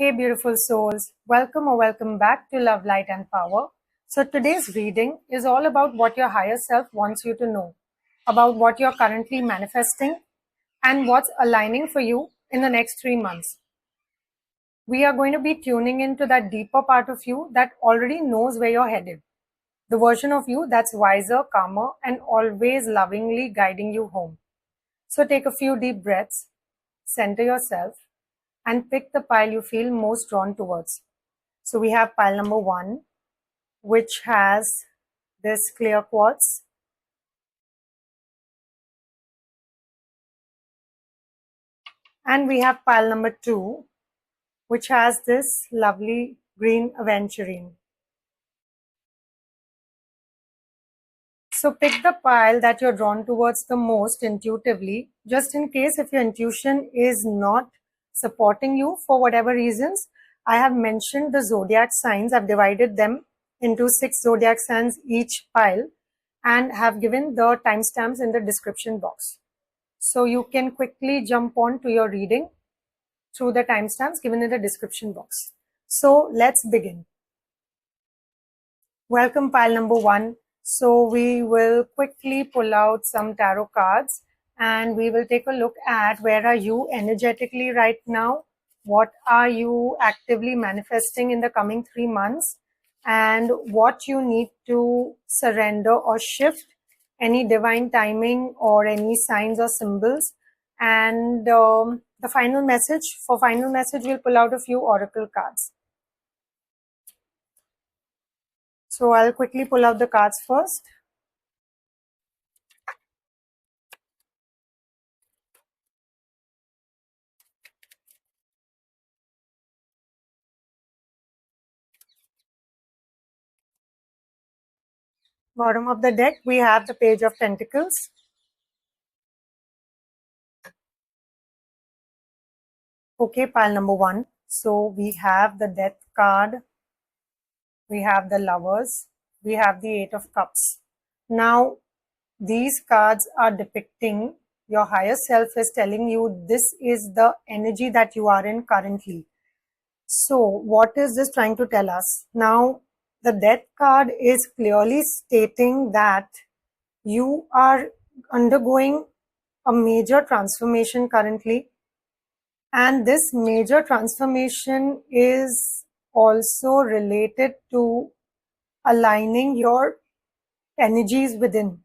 Hey beautiful souls, welcome or welcome back to Love, Light and Power. So today's reading is all about what your higher self wants you to know, about what you're currently manifesting and what's aligning for you in the next 3 months. We are going to be tuning into that deeper part of you that already knows where you're headed. The version of you that's wiser, calmer and always lovingly guiding you home. So take a few deep breaths, center yourself and pick the pile you feel most drawn towards. So we have pile number 1, which has this clear quartz. And we have pile number 2, which has this lovely green aventurine. So pick the pile that you're drawn towards the most intuitively, just in case if your intuition is not supporting you for whatever reasons. I have mentioned the zodiac signs. I've divided them into 6 zodiac signs each pile and have given the timestamps in the description box. So you can quickly jump on to your reading through the timestamps given in the description box. So let's begin. Welcome pile number 1. So we will quickly pull out some tarot cards and we will take a look at where are you energetically right now, what are you actively manifesting in the coming 3 months, and what you need to surrender or shift, any divine timing or any signs or symbols. And the final message, for final message, we'll pull out a few oracle cards. So I'll quickly pull out the cards first. Bottom of the deck, we have the Page of Pentacles. Okay, pile number 1. So we have the Death card. We have the Lovers. We have the 8 of Cups. Now, these cards are depicting your higher self is telling you this is the energy that you are in currently. So, what is this trying to tell us? Now, the Death card is clearly stating that you are undergoing a major transformation currently, and this major transformation is also related to aligning your energies within.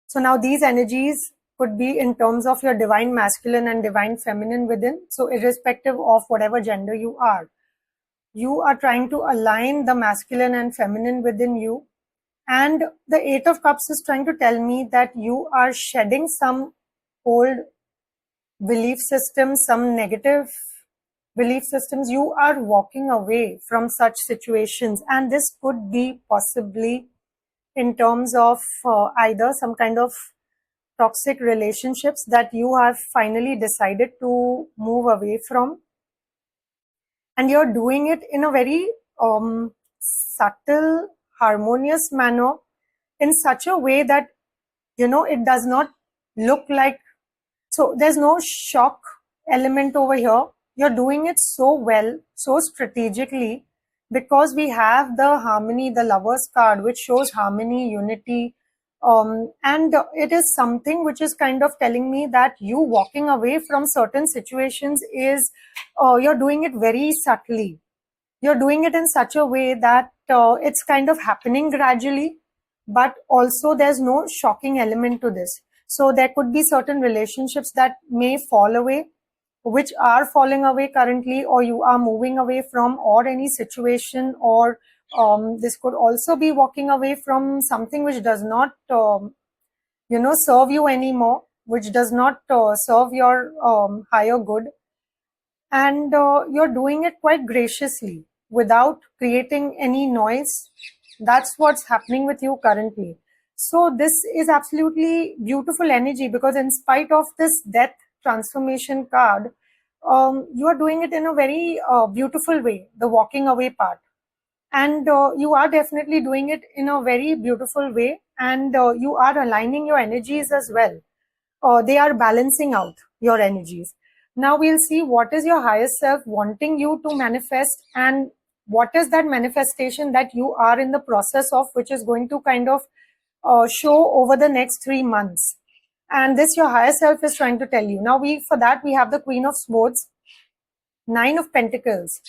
So now these energies could be in terms of your divine masculine and divine feminine within. So irrespective of whatever gender you are trying to align the masculine and feminine within you. And the 8 of Cups is trying to tell me that you are shedding some old belief systems, some negative belief systems. You are walking away from such situations, and this could be possibly in terms of either some kind of toxic relationships that you have finally decided to move away from, and you're doing it in a very subtle, harmonious manner, in such a way that it does not look like, so there's no shock element over here. You're doing it so well, so strategically, because we have the Harmony, the Lovers card, which shows harmony, unity, and it is something which is kind of telling me that you walking away from certain situations is, you're doing it very subtly. You're doing it in such a way that it's kind of happening gradually, but also there's no shocking element to this. So there could be certain relationships that may fall away, which are falling away currently, or you are moving away from, or any situation, or this could also be walking away from something which does not, serve you anymore, which does not serve your higher good. And you're doing it quite graciously without creating any noise. That's what's happening with you currently. So this is absolutely beautiful energy, because in spite of this Death transformation card, you are doing it in a very beautiful way, the walking away part. And you are definitely doing it in a very beautiful way, and you are aligning your energies as well. They are balancing out your energies. Now we'll see what is your higher self wanting you to manifest, and what is that manifestation that you are in the process of, which is going to kind of show over the next 3 months. And this your higher self is trying to tell you. Now for that we have the Queen of Swords, Nine of Pentacles,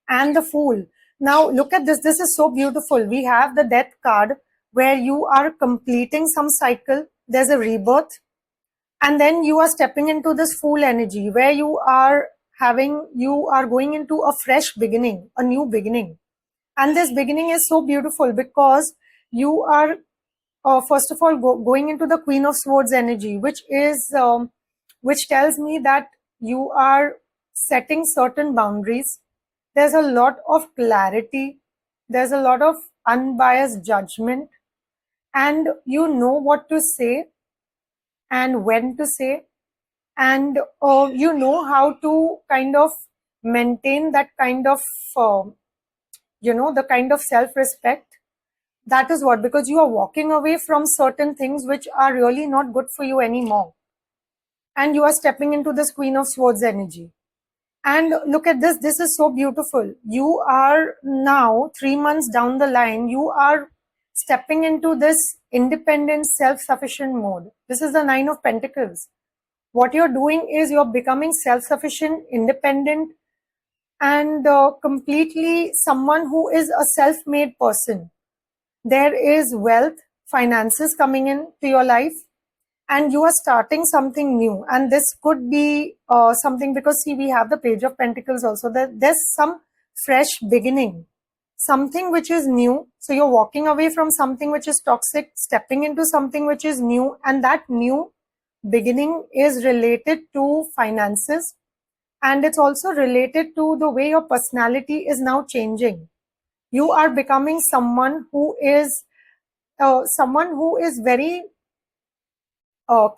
and the Fool. Now look at this. This is so beautiful. We have the Death card, where you are completing some cycle. There's a rebirth. And then you are stepping into this Fool energy, where you are going into a fresh beginning, a new beginning. And this beginning is so beautiful because you are, first of all, going into the Queen of Swords energy, which tells me that you are setting certain boundaries. There's a lot of clarity. There's a lot of unbiased judgment. And you know what to say and when to say. And you know how to kind of maintain that kind of, the kind of self-respect. That is what, because you are walking away from certain things which are really not good for you anymore. And you are stepping into this Queen of Swords energy. And look at this. This is so beautiful. You are now 3 months down the line, you are stepping into this independent, self-sufficient mode. This is the Nine of Pentacles. What you're doing is you're becoming self-sufficient, independent, and completely someone who is a self-made person. There is wealth, finances coming into your life, and you are starting something new. And this could be something, because see, we have the Page of Pentacles also. There's some fresh beginning, something which is new. So you're walking away from something which is toxic, stepping into something which is new, and that new beginning is related to finances, and it's also related to the way your personality is now changing. You are becoming someone who is very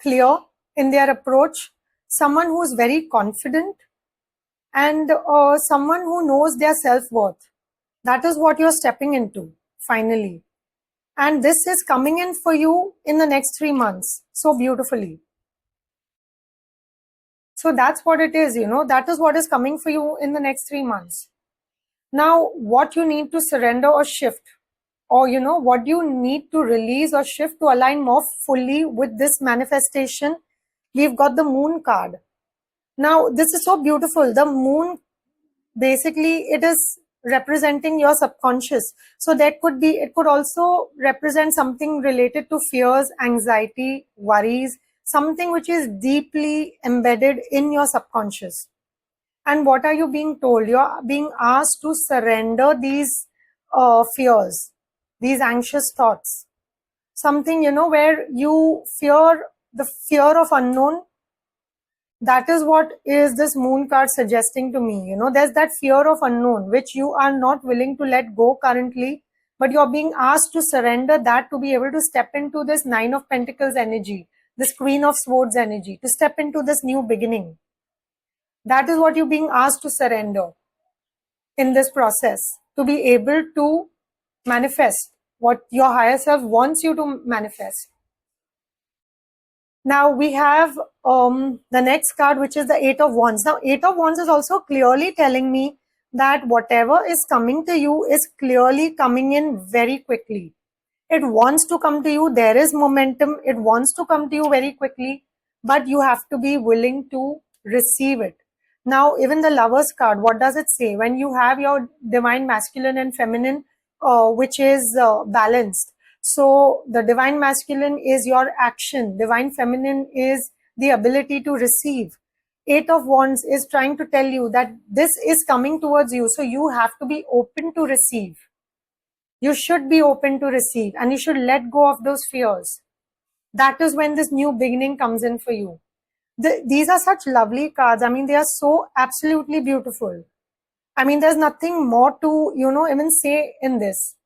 clear in their approach, someone who is very confident, and someone who knows their self-worth. That is what you're stepping into finally, and this is coming in for you in the next 3 months so beautifully. So that's what it is, that is what is coming for you in the next 3 months. Now, what you need to surrender or shift, or what you need to release or shift to align more fully with this manifestation, we've got the Moon card. Now, this is so beautiful. The Moon, basically, it is representing your subconscious. So it could also represent something related to fears, anxiety, worries, something which is deeply embedded in your subconscious. And what are you being told? You're being asked to surrender these fears, these anxious thoughts. Something, where you fear the fear of unknown. That is what is this Moon card suggesting to me. There's that fear of unknown, which you are not willing to let go currently, but you're being asked to surrender that to be able to step into this Nine of Pentacles energy, this Queen of Swords energy, to step into this new beginning. That is what you're being asked to surrender in this process, to be able to manifest what your higher self wants you to manifest. Now we have the next card, which is the Eight of Wands. Now, Eight of Wands is also clearly telling me that whatever is coming to you is clearly coming in very quickly. It wants to come to you. There is momentum. It wants to come to you very quickly, but you have to be willing to receive it. Now, even the Lovers card, what does it say? When you have your divine masculine and feminine, which is balanced. So the divine masculine is your action. Divine feminine is the ability to receive. Eight of Wands is trying to tell you that this is coming towards you. So you have to be open to receive. You should be open to receive, and you should let go of those fears. That is when this new beginning comes in for you. These are such lovely cards. I mean, they are so absolutely beautiful. I mean, there's nothing more to, even say in this.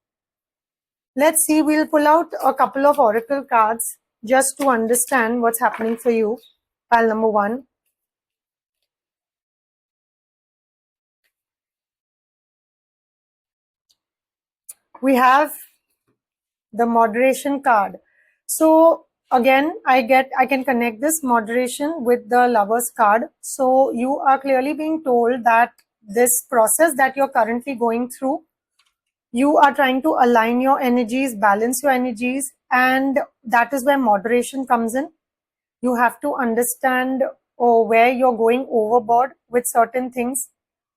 Let's see, we'll pull out a couple of oracle cards just to understand what's happening for you. Pile number 1. We have the Moderation card. So Again, I can connect this moderation with the Lovers card. So you are clearly being told that this process that you're currently going through, you are trying to align your energies, balance your energies, and that is where moderation comes in. You have to understand where you're going overboard with certain things,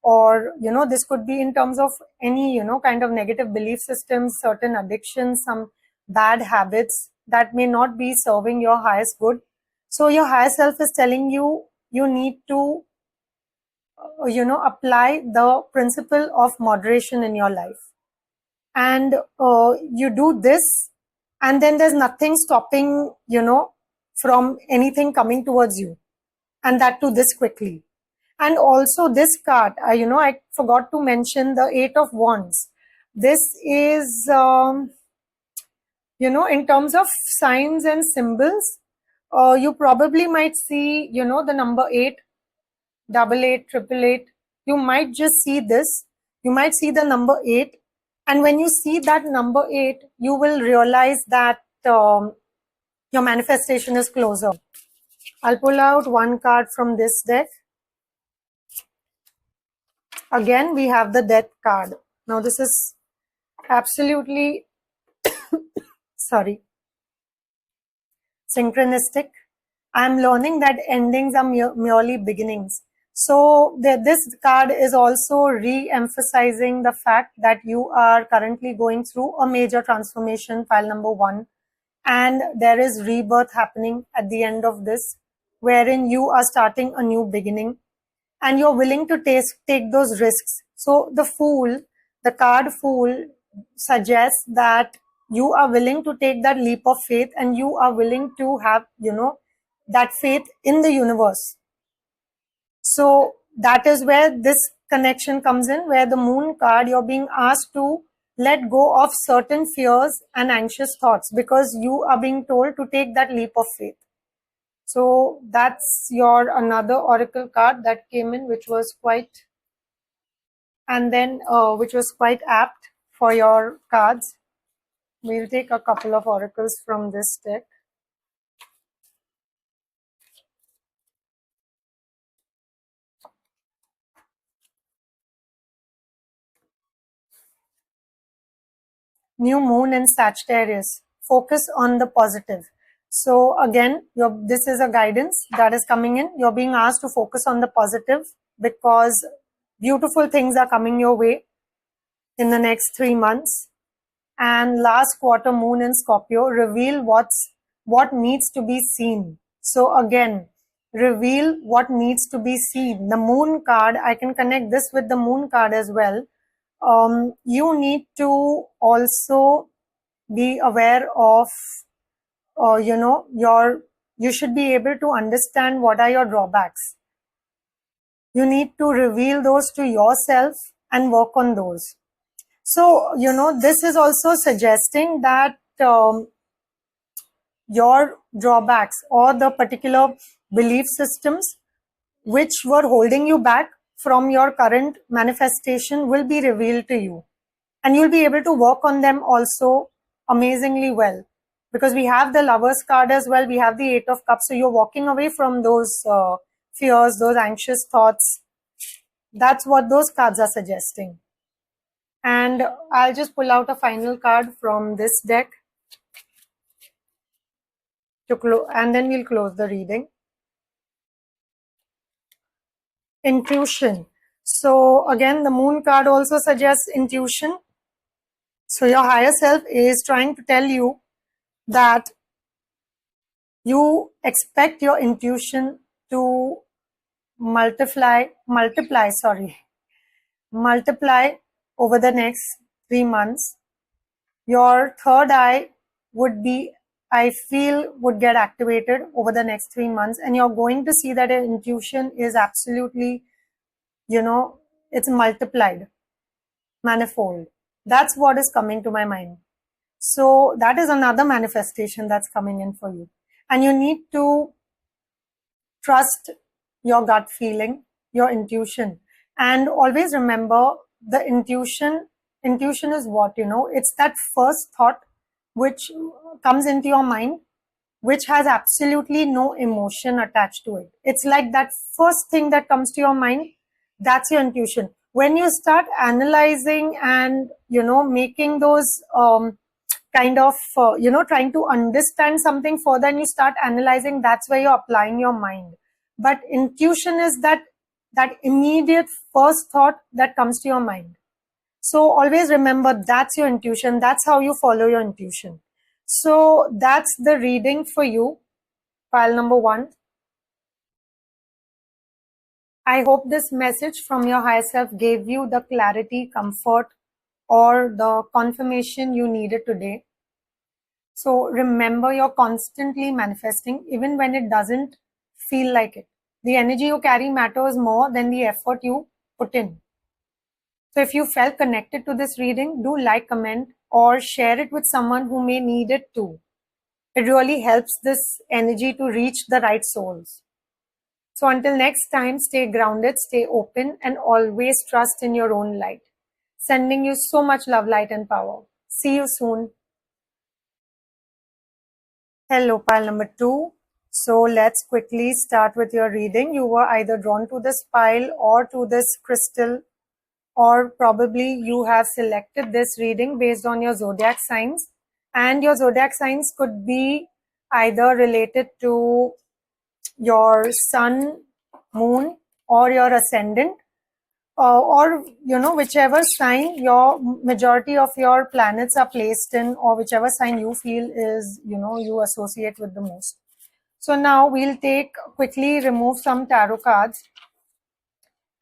or this could be in terms of any kind of negative belief systems, certain addictions, some bad habits that may not be serving your highest good. So your higher self is telling you, you need to apply the principle of moderation in your life, and you do this, and then there's nothing stopping from anything coming towards you, and that too this quickly. And also this card, I forgot to mention the Eight of Wands. This is in terms of signs and symbols, you probably might see the number 8, 88, 888. You might just see this, you might see the number 8, and when you see that number 8, you will realize that your manifestation is closer. I'll pull out one card from this deck. Again, we have the Death card. Now this is absolutely sorry, synchronistic. I'm learning that endings are merely beginnings. So this card is also re-emphasizing the fact that you are currently going through a major transformation, pile number 1, and there is rebirth happening at the end of this, wherein you are starting a new beginning and you're willing to take those risks. So the Fool, the card Fool, suggests that you are willing to take that leap of faith, and you are willing to have that faith in the universe. So that is where this connection comes in, where the Moon card, you're being asked to let go of certain fears and anxious thoughts, because you are being told to take that leap of faith. So that's your another oracle card that came in, which was quite, and then which was quite apt for your cards. We'll take a couple of oracles from this deck. New moon in Sagittarius. Focus on the positive. So again, this is a guidance that is coming in. You're being asked to focus on the positive, because beautiful things are coming your way in the next 3 months. And last quarter moon in Scorpio, reveal what needs to be seen. So again, reveal what needs to be seen. The Moon card, I can connect this with the Moon card as well. You need to also be aware of you should be able to understand what are your drawbacks. You need to reveal those to yourself and work on those. So this is also suggesting that your drawbacks or the particular belief systems which were holding you back from your current manifestation will be revealed to you, and you'll be able to work on them also amazingly well, because we have the Lovers card as well, we have the Eight of Cups. So you're walking away from those fears, those anxious thoughts. That's what those cards are suggesting. And I'll just pull out a final card from this deck to close, and then we'll close the reading. Intuition. So again, the Moon card also suggests intuition. So your higher self is trying to tell you that you expect your intuition to multiply over the next 3 months. Your third eye would get activated over the next 3 months, and you're going to see that your intuition is absolutely, it's multiplied, manifold. That's what is coming to my mind. So that is another manifestation that's coming in for you. And you need to trust your gut feeling, your intuition. And always remember, the intuition is what, it's that first thought which comes into your mind which has absolutely no emotion attached to it. It's like that first thing that comes to your mind, that's your intuition. When you start analyzing and, making those kind of, trying to understand something further and you start analyzing, that's where you're applying your mind. But intuition is that immediate first thought that comes to your mind. So always remember, that's your intuition. That's how you follow your intuition. So that's the reading for you, pile number 1. I hope this message from your higher self gave you the clarity, comfort, or the confirmation you needed today. So remember, you're constantly manifesting, even when it doesn't feel like it. The energy you carry matters more than the effort you put in. So if you felt connected to this reading, do like, comment, or share it with someone who may need it too. It really helps this energy to reach the right souls. So until next time, stay grounded, stay open, and always trust in your own light. Sending you so much love, light, and power. See you soon. Hello, pile number 2. So let's quickly start with your reading. You were either drawn to this pile or to this crystal, or probably you have selected this reading based on your zodiac signs. And your zodiac signs could be either related to your sun, moon, or your ascendant, or whichever sign your majority of your planets are placed in, or whichever sign you feel is you associate with the most. So now we'll quickly remove some tarot cards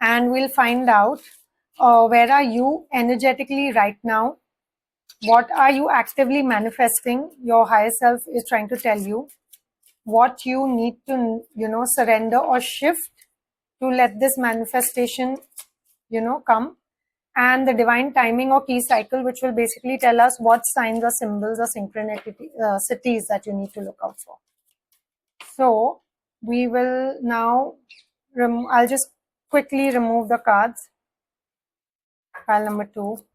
and we'll find out where are you energetically right now. What are you actively manifesting? Your higher self is trying to tell you what you need to surrender or shift to let this manifestation come, and the divine timing or key cycle, which will basically tell us what signs or symbols or synchronicities that you need to look out for. So we will now I'll just quickly remove the cards. Pile number 2.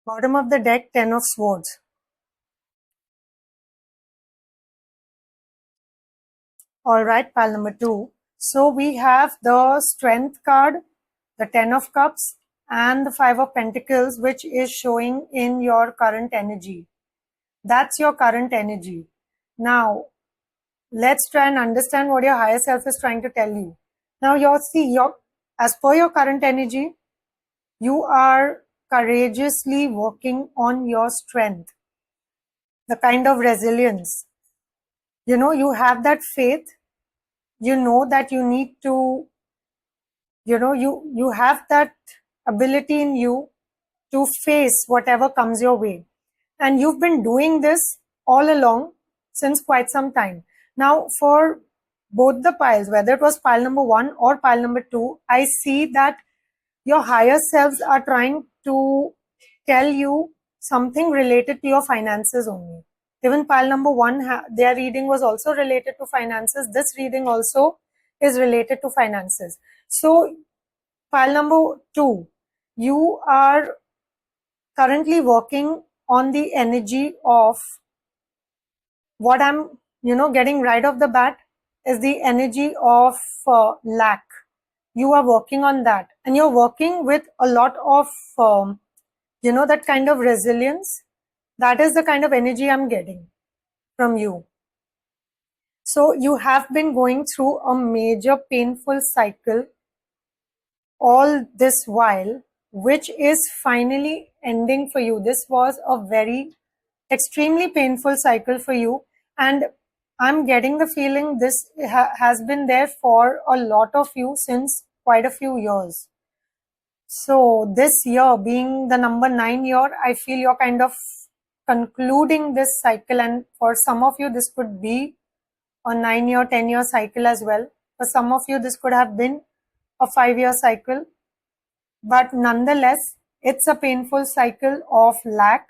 Bottom of the deck, 10 of Swords. All right, pile number 2. So we have the Strength card, the 10 of Cups, and the 5 of Pentacles, which is showing in your current energy. That's your current energy. Now, let's try and understand what your higher self is trying to tell you. Now, as per your current energy, you are courageously working on your strength, the kind of resilience. You have that faith. That you need to, you have that ability in you to face whatever comes your way. And you've been doing this all along since quite some time. Now, for both the piles, whether it was pile number 1 or pile number 2, I see that your higher selves are trying to tell you something related to your finances only. Even pile number 1, their reading was also related to finances. This reading also is related to finances. So, pile number 2, you are currently working on the energy of what I'm, getting right off the bat is the energy of lack. You are working on that, and you're working with a lot of, that kind of resilience. That is the kind of energy I'm getting from you. So you have been going through a major painful cycle all this while, which is finally ending for you. This was a very extremely painful cycle for you, and I'm getting the feeling this has been there for a lot of you since quite a few years. So this year being the number 9 year, I feel you're kind of concluding this cycle, and for some of you this could be a 9-year, 10-year cycle as well. For some of you this could have been a 5-year cycle, but nonetheless It's a painful cycle of lack,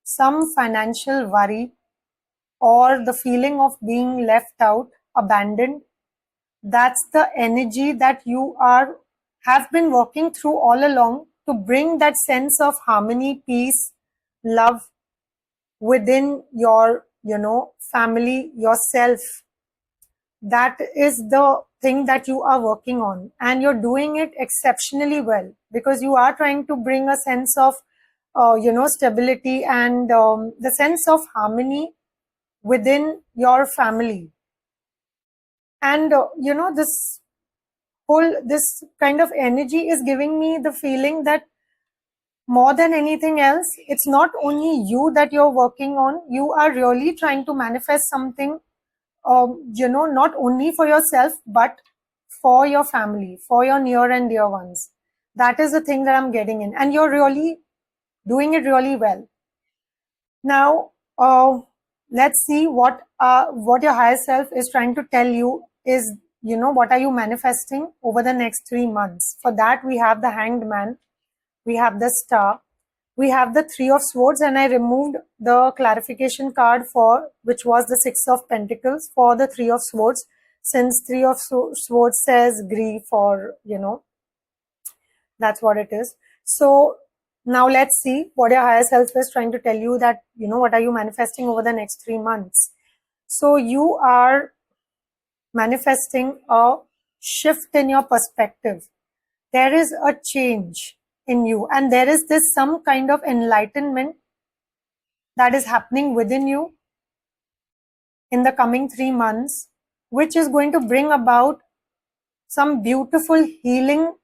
some financial worry, or the feeling of being left out, abandoned. That's the energy that you have been working through all along to bring that sense of harmony, peace, love within your, family, yourself. That is the thing that you are working on, and you're doing it exceptionally well, because you are trying to bring a sense of stability and the sense of harmony within your family. And this kind of energy is giving me the feeling that more than anything else, it's not only you that you're working on. You are really trying to manifest something, not only for yourself, but for your family, for your near and dear ones. That is the thing that I'm getting in. And you're really doing it really well. Now, let's see what your higher self is trying to tell you is, what are you manifesting over the next 3 months? For that, we have the Hanged Man, we have the Star, we have the Three of Swords, and I removed the clarification card which was the Six of Pentacles for the Three of Swords, since Three of Swords says grief, or, that's what it is. So now let's see what your higher self is trying to tell you, that, what are you manifesting over the next 3 months? So you are manifesting a shift in your perspective. There is a change in you, and there is this some kind of enlightenment that is happening within you in the coming 3 months, which is going to bring about some beautiful healing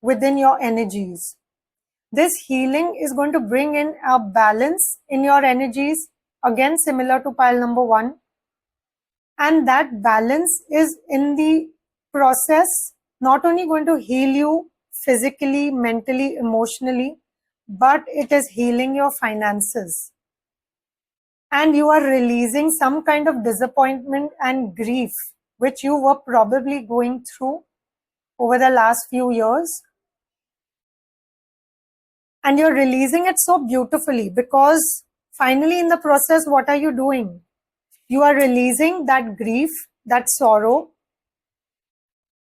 within your energies. This healing is going to bring in a balance in your energies, again similar to pile number 1. And that balance is in the process not only going to heal you physically, mentally, emotionally, but it is healing your finances. And you are releasing some kind of disappointment and grief, which you were probably going through over the last few years. And you're releasing it so beautifully, because finally in the process, what are you doing? You are releasing that grief, that sorrow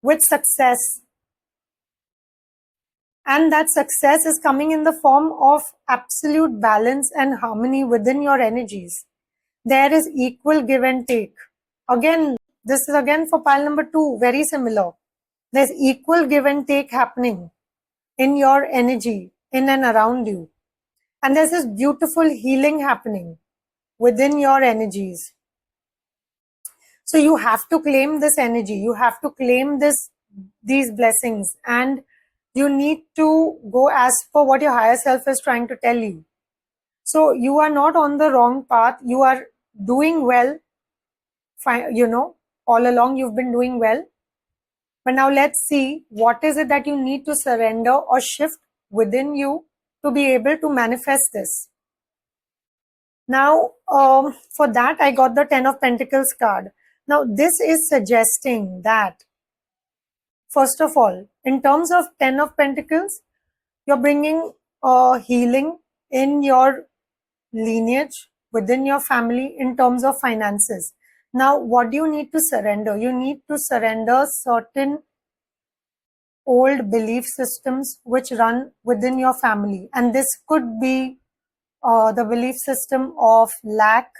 with success. And that success is coming in the form of absolute balance and harmony within your energies. There is equal give and take. Again, this is again for pile number 2, very similar. There's equal give and take happening in your energy, in and around you. And there's this beautiful healing happening within your energies. So you have to claim this energy. You have to claim these blessings, and you need to go as per what your higher self is trying to tell you. So you are not on the wrong path. You are doing well. All along you've been doing well. But now let's see, what is it that you need to surrender or shift within you to be able to manifest this. Now, for that, I got the 10 of Pentacles card. Now, this is suggesting that, first of all, in terms of 10 of Pentacles, you're bringing healing in your lineage, within your family, in terms of finances. Now, what do you need to surrender? You need to surrender certain old belief systems which run within your family. And this could be the belief system of lack,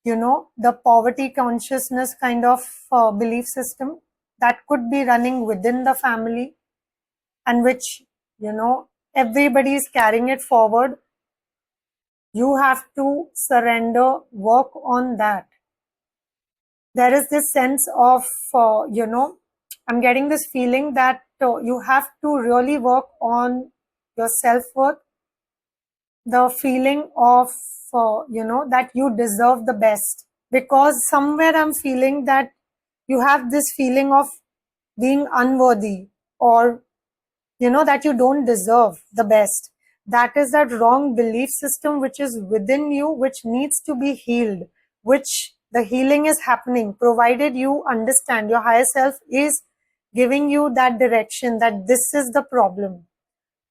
the poverty consciousness kind of belief system that could be running within the family, and which, everybody is carrying it forward. You have to surrender, work on that. There is this sense of, I'm getting this feeling that you have to really work on your self-worth, the feeling of, that you deserve the best. Because somewhere I'm feeling that you have this feeling of being unworthy, or, that you don't deserve the best. That is that wrong belief system which is within you, which needs to be healed, which the healing is happening, provided you understand your higher self is giving you that direction, that this is the problem.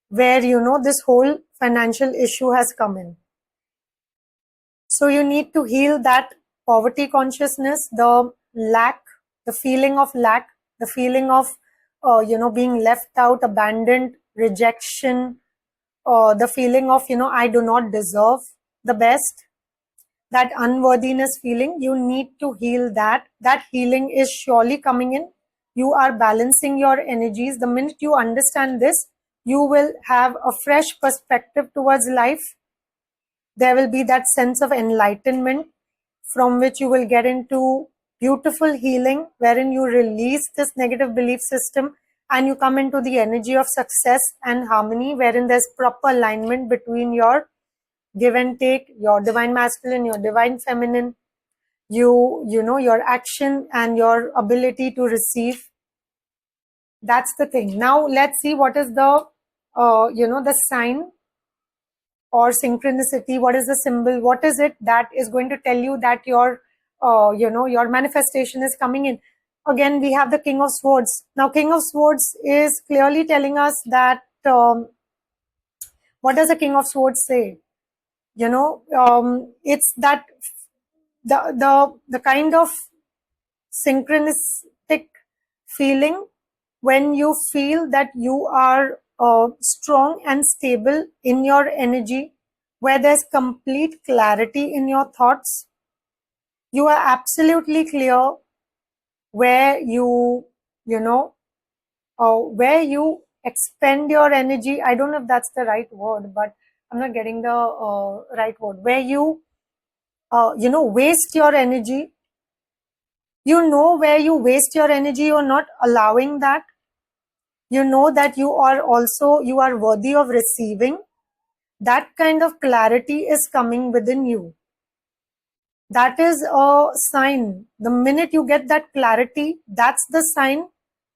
where, this whole financial issue has come in. So you need to heal that poverty consciousness, the lack, the feeling of lack, the feeling of, being left out, abandoned, rejection, the feeling of, I do not deserve the best, that unworthiness feeling. You need to heal that. That healing is surely coming in. You are balancing your energies. The minute you understand this, you will have a fresh perspective towards life. There will be that sense of enlightenment from which you will get into beautiful healing, wherein you release this negative belief system and you come into the energy of success and harmony, wherein there's proper alignment between your give and take, your divine masculine, your divine feminine, your action and your ability to receive. That's the thing. Now let's see what is the the sign or synchronicity. What is the symbol? What is it that is going to tell you that your your manifestation is coming in? Again, we have the King of Swords. Now King of Swords is clearly telling us that what does the King of Swords say? It's that the kind of synchronistic feeling when you feel that you are strong and stable in your energy, where there's complete clarity in your thoughts. You are absolutely clear where where you expend your energy. I don't know if that's the right word, but I'm not getting the right word. Where you waste your energy. You know where you waste your energy. You're not allowing that. You know that you are worthy of receiving. That kind of clarity is coming within you. That is a sign. The minute you get that clarity, that's the sign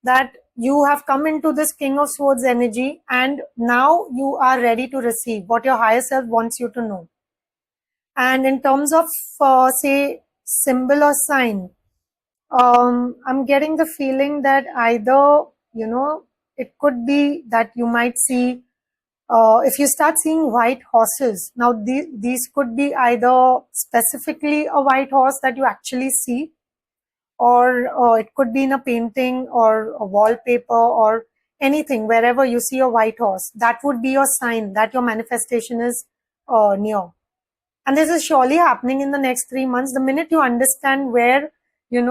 that you have come into this King of Swords energy, and now you are ready to receive what your higher self wants you to know. And in terms of, say, symbol or sign, I'm getting the feeling that either, it could be that you might see, if you start seeing white horses, now these could be either specifically a white horse that you actually see, or it could be in a painting or a wallpaper or anything, wherever you see a white horse, that would be your sign that your manifestation is near. And this is surely happening in the next 3 months. The minute you understand where, where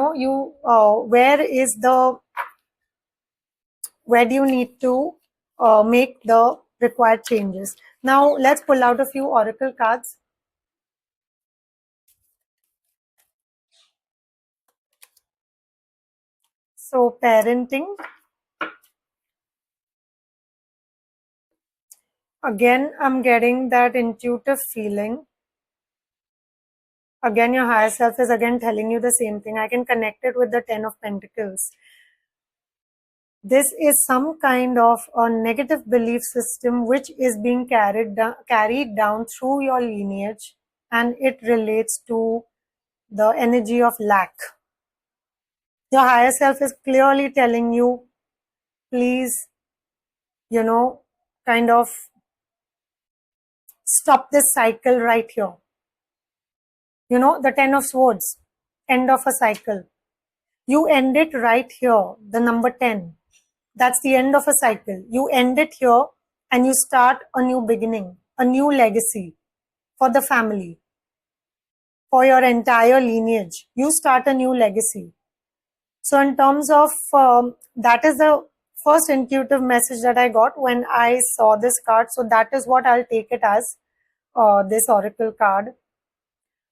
do you need to make the required changes. Now let's pull out a few oracle cards. So parenting. Again, I'm getting that intuitive feeling. Again, your higher self is again telling you the same thing. I can connect it with the 10 of Pentacles. This is some kind of a negative belief system which is being carried down through your lineage, and it relates to the energy of lack. Your higher self is clearly telling you, please, kind of stop this cycle right here. The 10 of Swords, end of a cycle. You end it right here, the number 10. That's the end of a cycle. You end it here and you start a new beginning, a new legacy for the family, for your entire lineage. You start a new legacy. So in terms of, that is the first intuitive message that I got when I saw this card. So that is what I'll take it as, this oracle card.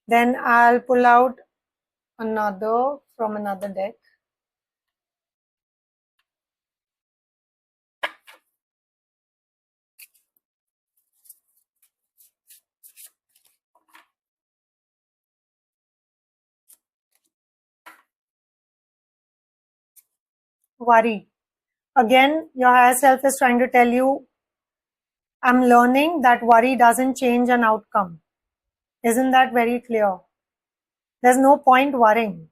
Then I'll pull out another from another deck. Worry. Again, your higher self is trying to tell you, I'm learning that worry doesn't change an outcome. Isn't that very clear? There's no point worrying.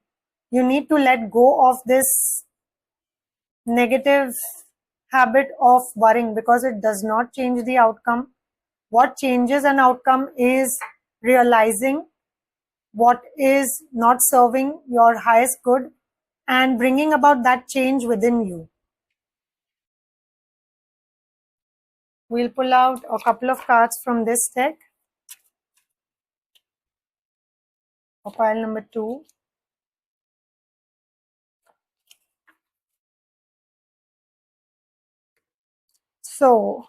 You need to let go of this negative habit of worrying, because it does not change the outcome. What changes an outcome is realizing what is not serving your highest good and bringing about that change within you. We'll pull out a couple of cards from this deck for pile number 2. So,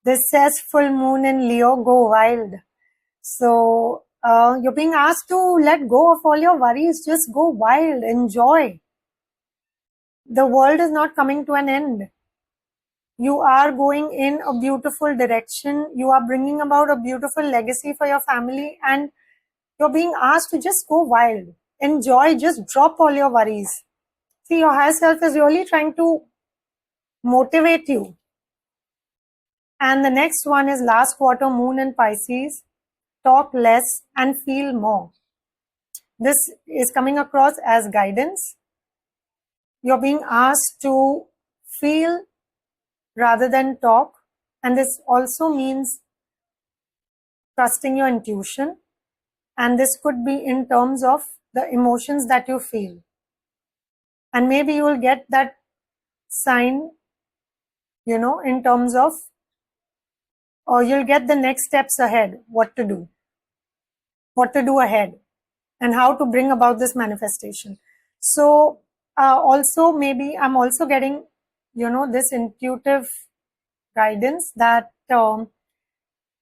this says full moon in Leo, go wild. So, you're being asked to let go of all your worries. Just go wild, enjoy. The world is not coming to an end. You are going in a beautiful direction. You are bringing about a beautiful legacy for your family, and you're being asked to just go wild. Enjoy, just drop all your worries. See, your higher self is really trying to motivate you. And the next one is last quarter moon in Pisces. Talk less and feel more. This is coming across as guidance. You're being asked to feel rather than talk. And this also means trusting your intuition. And this could be in terms of the emotions that you feel. And maybe you will get that sign, in terms of, or you'll get the next steps ahead, what to do ahead, and how to bring about this manifestation. So also maybe I'm also getting, this intuitive guidance that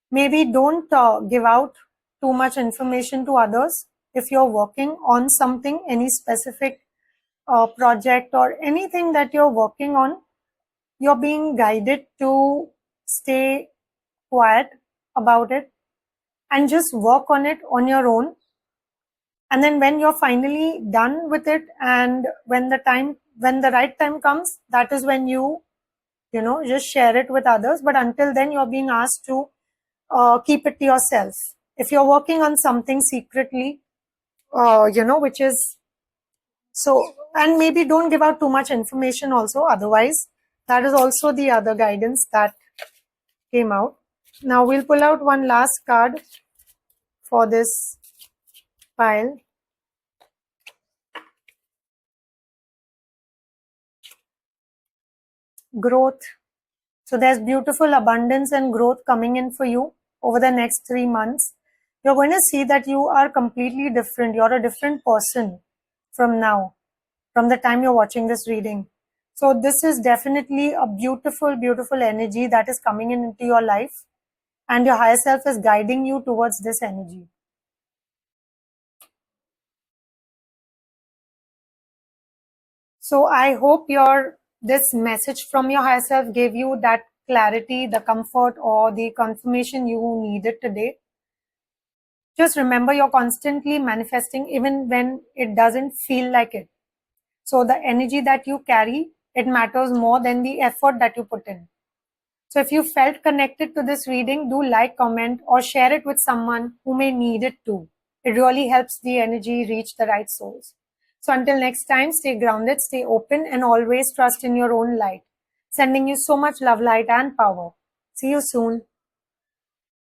maybe don't give out too much information to others. If you're working on something, any specific project or anything that you're working on, you're being guided to stay quiet about it and just work on it on your own. And then when you're finally done with it, and when the right time comes, that is when you just share it with others. But until then, you're being asked to keep it to yourself. If you're working on something secretly, which is so, and maybe don't give out too much information also, otherwise. That is also the other guidance that came out. Now we'll pull out one last card for this pile. Growth. So there's beautiful abundance and growth coming in for you over the next 3 months. You're going to see that you are completely different. You're a different person from now, from the time you're watching this reading. So this is definitely a beautiful, beautiful energy that is coming into your life, and your higher self is guiding you towards this energy. So I hope this message from your higher self gave you that clarity, the comfort, or the confirmation you needed today. Just remember, you're constantly manifesting even when it doesn't feel like it. So the energy that you carry, it matters more than the effort that you put in. So if you felt connected to this reading, do like, comment, or share it with someone who may need it too. It really helps the energy reach the right souls. So until next time, stay grounded, stay open, and always trust in your own light. Sending you so much love, light, and power. See you soon.